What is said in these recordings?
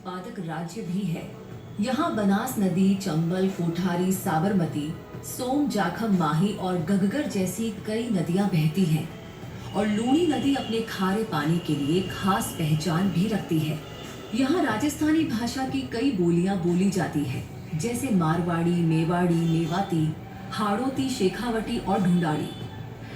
उत्पादक राज्य भी है। यहाँ बनास नदी, चंबल, कोठारी, साबरमती, सोम, जाखम, माही और गगगर जैसी कई नदियां बहती हैं और लूणी नदी अपने खारे पानी के लिए खास पहचान भी रखती है। यहाँ राजस्थानी भाषा की कई बोलियां बोली जाती है, जैसे मारवाड़ी, मेवाड़ी, मेवाती, हाड़ौती, शेखावटी और ढूंढाड़ी।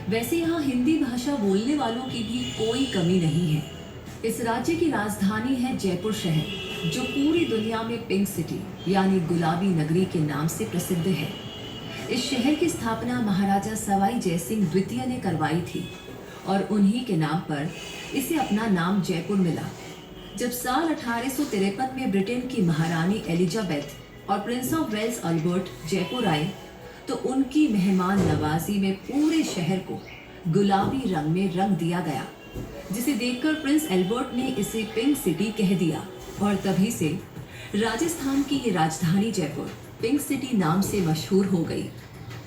वैसे यहाँ हिंदी भाषा बोलने वालों की भी कोई कमी नहीं है। इस राज्य की राजधानी है जयपुर शहर, जो पूरी दुनिया में पिंक सिटी यानी गुलाबी नगरी के नाम से प्रसिद्ध है। इस शहर की स्थापना महाराजा सवाई जयसिंह द्वितीय ने करवाई थी और उन्हीं के नाम पर इसे अपना नाम जयपुर मिला। जब साल 1853 में ब्रिटेन की महारानी एलिजाबेथ और prince of Wales Albert Jaipur आए, तो उनकी मेहमान नवाजी में पूरे शहर को गुलाबी रंग में रंग दिया गया, जिसे देखकर प्रिंस एल्बर्ट ने इसे पिंक सिटी कह दिया और तभी से राजस्थान की ये राजधानी जयपुर पिंक सिटी नाम से मशहूर हो गई।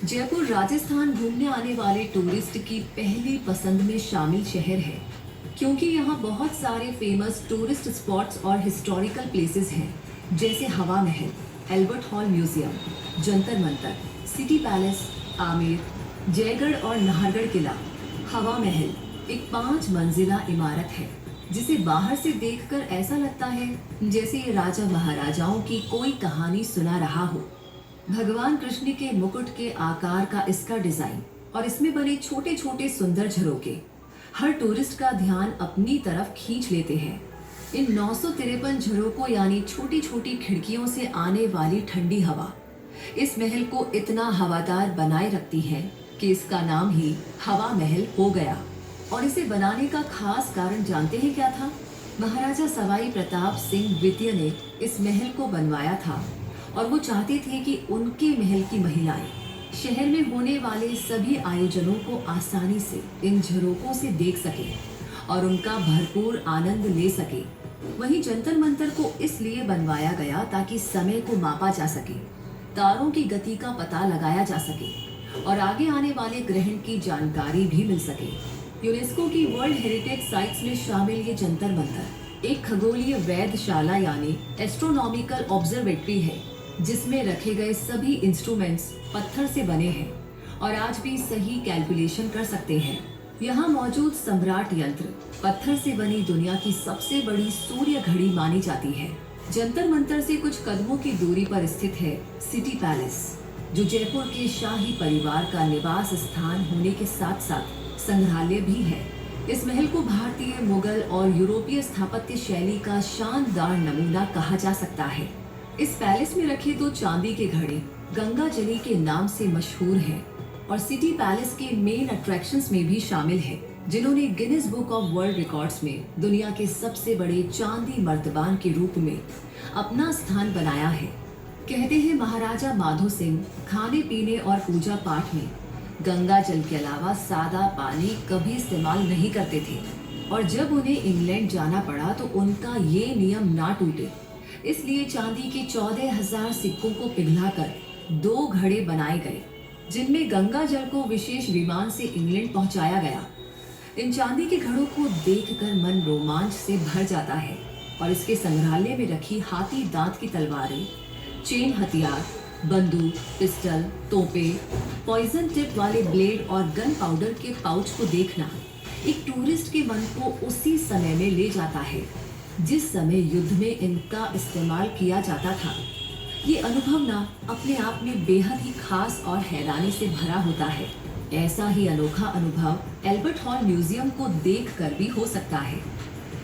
जयपुर राजस्थान घूमने आने वाले टूरिस्ट की पहली पसंद में शामिल शहर है, क्योंकि यहाँ बहुत सारे फेमस टूरिस्ट स्पॉट्स और हिस्टोरिकल प्लेसेस हैं, जैसे हवा महल, Albert hall museum, Jantar Mantar, city palace, Amer, Jaigarh और नाहरगढ़ किला। हवा महल एक 5 मंजिला इमारत है, जिसे बाहर से देखकर ऐसा लगता है जैसे ये राजा महाराजाओं की कोई कहानी सुना रहा हो। भगवान कृष्ण के मुकुट के आकार का इसका डिजाइन और इसमें बने छोटे छोटे सुंदर झरोके हर टूरिस्ट का ध्यान अपनी तरफ खींच लेते हैं। इन 953 झरोकों यानी छोटी छोटी खिड़कियों से आने वाली ठंडी हवा इस महल को इतना हवादार बनाए रखती है कि इसका नाम ही हवा महल हो गया। और इसे बनाने का खास कारण जानते हैं क्या था? महाराजा सवाई प्रताप सिंह द्वितीय ने इस महल को बनवाया था और वो चाहते थे कि उनके महल की महिलाएं शहर में होने वाले सभी आयोजनों को आसानी से इन झरोकों से देख सके और उनका भरपूर आनंद ले सके। वहीं जंतर मंतर को इसलिए बनवाया गया ताकि समय को मापा जा सके, तारों की गति का पता लगाया जा सके और आगे आने वाले ग्रहण की जानकारी भी मिल सके। यूनेस्को की वर्ल्ड हेरिटेज साइट्स में शामिल ये जंतर मंतर एक खगोलीय वेधशाला यानी एस्ट्रोनॉमिकल ऑब्जर्वेटरी है, जिसमें रखे गए सभी इंस्ट्रूमेंट्स पत्थर से बने हैं और आज भी सही कैलकुलेशन कर सकते हैं। यहाँ मौजूद सम्राट यंत्र पत्थर से बनी दुनिया की सबसे बड़ी सूर्य घड़ी मानी जाती है। जंतर मंतर से कुछ कदमों की दूरी पर स्थित है सिटी पैलेस, जो जयपुर के शाही परिवार का निवास स्थान होने के साथ साथ संग्रहालय भी है। इस महल को भारतीय, मुगल और यूरोपीय स्थापत्य शैली का शानदार नमूना कहा जा सकता है। इस पैलेस में रखे 2 चांदी के घड़े गंगा जली के नाम से मशहूर हैं और सिटी पैलेस के मेन अट्रैक्शंस में भी शामिल है, जिन्होंने Guinness book of world records में दुनिया के सबसे बड़े चांदी मर्तबान के रूप में अपना स्थान बनाया है। कहते हैं महाराजा माधो सिंह खाने पीने और पूजा पाठ में गंगा जल के अलावा सादा पानी कभी इस्तेमाल नहीं करते थे और जब उन्हें इंग्लैंड जाना पड़ा तो उनका ये नियम ना टूटे, इसलिए चांदी के 14,000 सिक्कों को पिघलाकर 2 घड़े बनाए गए, जिनमें गंगा जल को विशेष विमान से इंग्लैंड पहुंचाया गया। इन चांदी के घड़ों को देखकर मन रोमांच से भर जाता है और इसके संग्रहालय में रखी हाथी दांत की तलवारें, चेन हथियार, बंदूक, पिस्टल, तोपे, पॉइजन टिप वाले ब्लेड और गन पाउडर के पाउच को देखना एक टूरिस्ट के मन को उसी समय में ले जाता है जिस समय युद्ध में इनका इस्तेमाल किया जाता था। ये अनुभव ना अपने आप में बेहद ही खास और हैरानी से भरा होता है। ऐसा ही अनोखा अनुभव एल्बर्ट हॉल म्यूजियम को देखकर भी हो सकता है,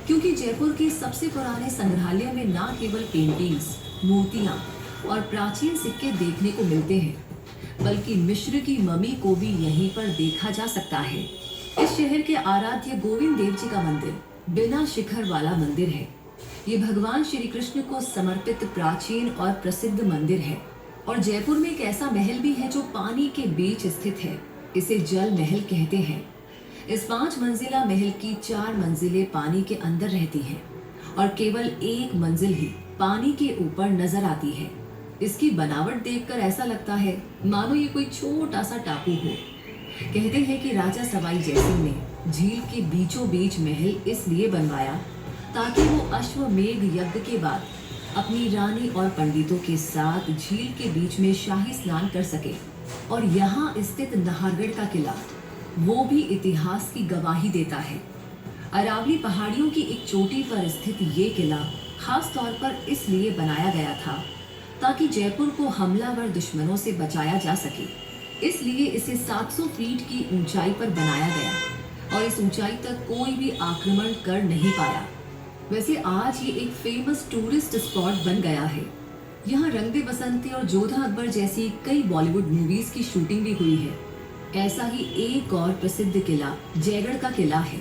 क्योंकि जयपुर के सबसे पुराने संग्रहालय में न केवल पेंटिंग्स, मूर्तियां और प्राचीन सिक्के देखने को मिलते हैं, बल्कि मिस्र की ममी को भी यहीं पर देखा जा सकता है। इस शहर के आराध्य गोविंद देव जी का मंदिर बिना शिखर वाला मंदिर है। ये भगवान श्री कृष्ण को समर्पित प्राचीन और प्रसिद्ध मंदिर है और जयपुर में एक ऐसा महल भी है जो पानी के बीच स्थित है। इसे जल महल कहते हैं। इस 5 मंजिला महल की 4 मंजिलें पानी के अंदर रहती हैं और केवल 1 मंजिल ही पानी के ऊपर नजर आती है। इसकी बनावट देखकर ऐसा लगता है मानो ये कोई छोटा सा टापू हो। कहते हैं कि राजा सवाई जयसिंह ने झील के बीचों बीच महल इसलिए बनवाया ताकि वो अश्वमेध यज्ञ के बाद अपनी रानी और पंडितों के साथ झील के बीच में शाही स्नान कर सके। और यहाँ स्थित नाहरगढ़ का किला वो भी इतिहास की गवाही देता है। अरावली पहाड़ियों की एक चोटी पर स्थित ये किला खास तौर पर इसलिए बनाया गया था ताकि जयपुर को हमलावर दुश्मनों से बचाया जा सके। इसलिए इसे 700 फीट की ऊंचाई पर बनाया गया और इस ऊंचाई तक कोई भी आक्रमण कर नहीं पाया। वैसे आज ये एक फेमस टूरिस्ट स्पॉट बन गया है। यहाँ रंग दे बसंती और जोधा अकबर जैसी कई बॉलीवुड मूवीज की शूटिंग भी हुई है। ऐसा ही एक और प्रसिद्ध किला जयगढ़ का किला है।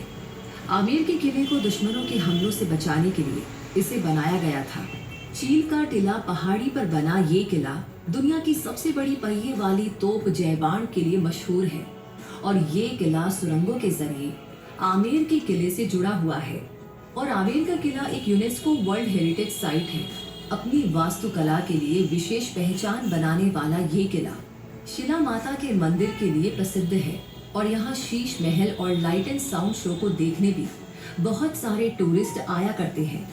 आमेर के किले को दुश्मनों के हमलों से बचाने के लिए इसे बनाया गया था। चील का टीला पहाड़ी पर बना ये किला दुनिया की सबसे बड़ी पहिए वाली तोप जयबाण के लिए मशहूर है और ये किला सुरंगों के जरिए आमेर के किले से जुड़ा हुआ है। और आमेर का किला एक यूनेस्को वर्ल्ड हेरिटेज साइट है। अपनी वास्तुकला के लिए विशेष पहचान बनाने वाला ये किला शिला माता के मंदिर के लिए प्रसिद्ध है और यहाँ शीश महल और लाइट एंड साउंड शो को देखने भी बहुत सारे टूरिस्ट आया करते हैं।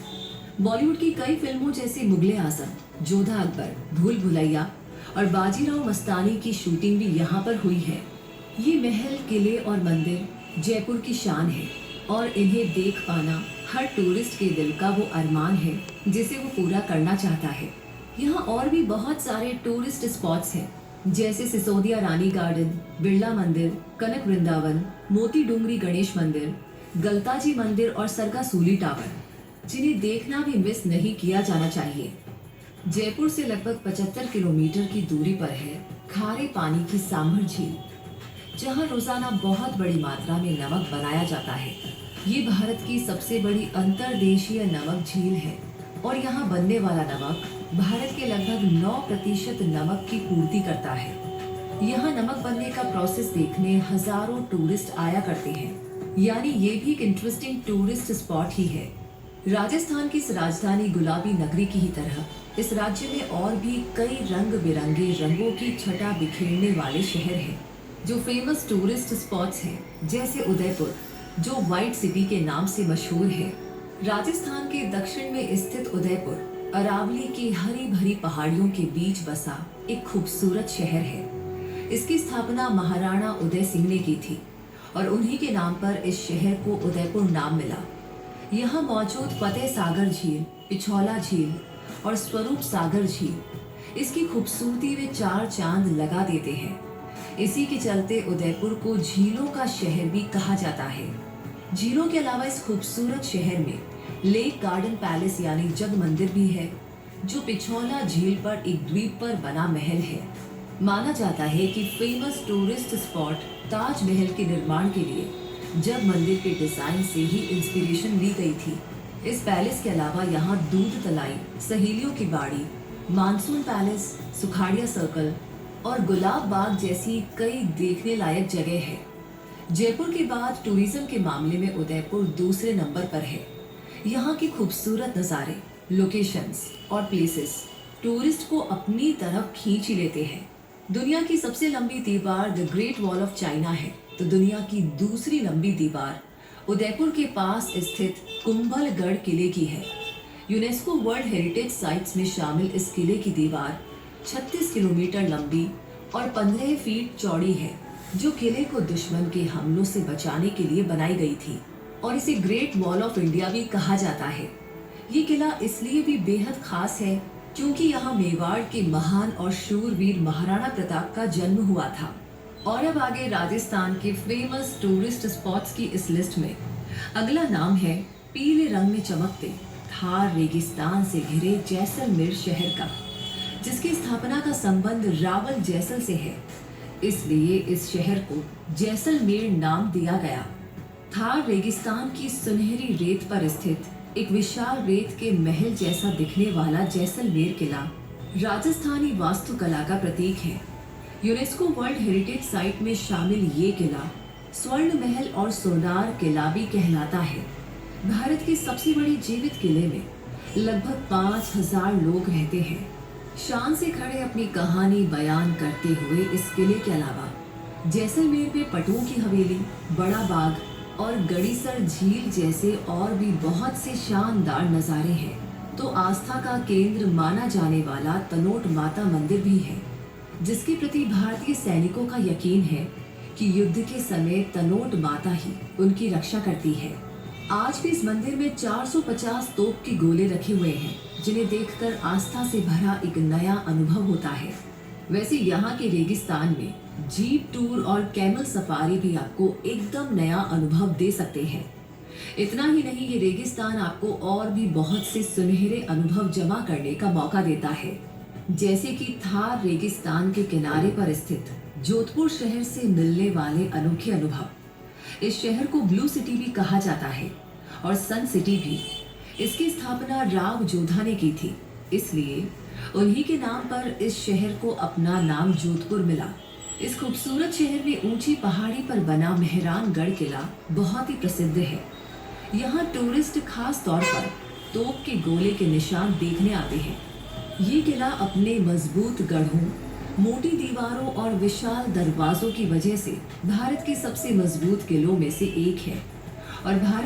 बॉलीवुड की कई फिल्मों जैसे मुगले आजम, जोधा अकबर, भूल भुलैया और बाजीराव मस्तानी की शूटिंग भी यहाँ पर हुई है। ये महल, किले और मंदिर जयपुर की शान है और इन्हें देख पाना हर टूरिस्ट के दिल का वो अरमान है जिसे वो पूरा करना चाहता है। यहाँ और भी बहुत सारे टूरिस्ट स्पॉट्स हैं जैसे सिसोदिया रानी गार्डन, बिरला मंदिर, कनक वृंदावन, मोती डूंगरी गणेश मंदिर, गलताजी मंदिर और सरगासूली टावर, जिन्हें देखना भी मिस नहीं किया जाना चाहिए। जयपुर से लगभग 75 किलोमीटर की दूरी पर है खारे पानी की सांभर झील, जहां रोजाना बहुत बड़ी मात्रा में नमक बनाया जाता है। ये भारत की सबसे बड़ी अंतर्देशीय नमक झील है और यहाँ बनने वाला नमक भारत के लगभग 9% नमक की पूर्ति करता है। यहाँ नमक बनने का प्रोसेस देखने हजारों टूरिस्ट आया करते हैं, यानी ये भी एक इंटरेस्टिंग टूरिस्ट स्पॉट ही है। राजस्थान की इस राजधानी गुलाबी नगरी की ही तरह इस राज्य में और भी कई रंग बिरंगे रंगों की छटा बिखेरने वाले शहर हैं जो फेमस टूरिस्ट स्पॉट्स हैं, जैसे उदयपुर जो व्हाइट सिटी के नाम से मशहूर है। राजस्थान के दक्षिण में स्थित उदयपुर अरावली की हरी भरी पहाड़ियों के बीच बसा एक खूबसूरत शहर है। इसकी स्थापना महाराणा उदय सिंह ने की थी और उन्हीं के नाम पर इस शहर को उदयपुर नाम मिला। यहाँ मौजूद फतेह सागर झील, पिछौला झील और स्वरूप सागर झील इसकी खूबसूरती में 4 चांद लगा देते हैं। इसी के चलते उदयपुर को झीलों का शहर भी कहा जाता है। झीलों के अलावा इस खूबसूरत शहर में लेक गार्डन पैलेस यानी जग मंदिर भी है, जो पिछौला झील पर एक द्वीप पर बना महल है। माना जाता है कि फेमस टूरिस्ट स्पॉट ताजमहल के निर्माण के लिए जग मंदिर के डिजाइन से ही इंस्पिरेशन ली गई थी। इस पैलेस के अलावा यहाँ दूध तलाई, सहेलियों की बाड़ी, मानसून पैलेस, सुखाड़िया सर्कल और गुलाब बाग जैसी कई देखने लायक जगह है। जयपुर के बाद टूरिज्म के मामले में उदयपुर दूसरे नंबर पर है। यहाँ की खूबसूरत नज़ारे, लोकेशंस और प्लेसेस टूरिस्ट को अपनी तरफ खींच ही लेते हैं। दुनिया की सबसे लंबी दीवार the great wall of China है, तो दुनिया की दूसरी लंबी दीवार उदयपुर के पास स्थित कुंभलगढ़ किले की है। यूनेस्को वर्ल्ड हेरिटेज साइट्स में शामिल इस किले की दीवार 36 किलोमीटर लंबी और 15 फीट चौड़ी है, जो किले को दुश्मन के हमलों से बचाने के लिए बनाई गई थी और इसे ग्रेट वॉल ऑफ इंडिया भी कहा जाता है। ये किला इसलिए भी बेहद खास है क्योंकि यहाँ मेवाड़ के महान और शूरवीर महाराणा प्रताप का जन्म हुआ था। और अब आगे राजस्थान के फेमस टूरिस्ट स्पॉट्स की इस लिस्ट में अगला नाम है पीले रंग में चमकते थार रेगिस्तान से घिरे जैसलमेर शहर का, जिसकी स्थापना का संबंध रावल जैसल से है, इसलिए इस शहर को जैसलमेर नाम दिया गया। थार रेगिस्तान की सुनहरी रेत पर स्थित एक विशाल रेत के महल जैसा दिखने वाला जैसलमेर किला राजस्थानी वास्तुकला का प्रतीक है। यूनेस्को वर्ल्ड हेरिटेज साइट में शामिल ये किला स्वर्ण महल और सोनार किला भी कहलाता है। भारत के सबसे बड़े जीवित किले में लगभग 5000 लोग रहते हैं। शान से खड़े अपनी कहानी बयान करते हुए इस किले के अलावा जैसलमेर में पटुओं की हवेली, बड़ा बाग और गड़ीसर झील जैसे और भी बहुत से शानदार नज़ारे हैं। तो आस्था का केंद्र माना जाने वाला तनोट माता मंदिर भी है, जिसके प्रति भारतीय सैनिकों का यकीन है कि युद्ध के समय तनोट माता ही उनकी रक्षा करती है। आज भी इस मंदिर में 450 तोप के गोले रखे हुए हैं, जिन्हें देखकर आस्था से भरा एक नया अनुभव होता है। वैसे यहाँ के रेगिस्तान में जीप टूर और कैमल सफारी भी आपको एकदम नया अनुभव दे सकते हैं। इतना ही नहीं, ये रेगिस्तान आपको और भी बहुत से सुनहरे अनुभव जमा करने का मौका देता है, जैसे कि थार रेगिस्तान के किनारे पर स्थित जोधपुर शहर से मिलने वाले अनोखे अनुभव। इस शहर को ब्लू सिटी भी कहा जाता है और सन सिटी भी। इसकी स्थापना राव जोधा ने की थी, इसलिए उन्हीं के नाम पर इस शहर को अपना नाम जोधपुर मिला। इस खूबसूरत शहर में ऊंची पहाड़ी पर बना मेहरानगढ़ किला बहुत ही प्रसिद्ध है। यहाँ टूरिस्ट खास तौर पर तोप के गोले के निशान देखने आते हैं। ये किला अपने मजबूत गढ़ों, मोटी दीवारों और विशाल दरवाजों की वजह से भारत के सबसे मजबूत किलों में से एक है और भारत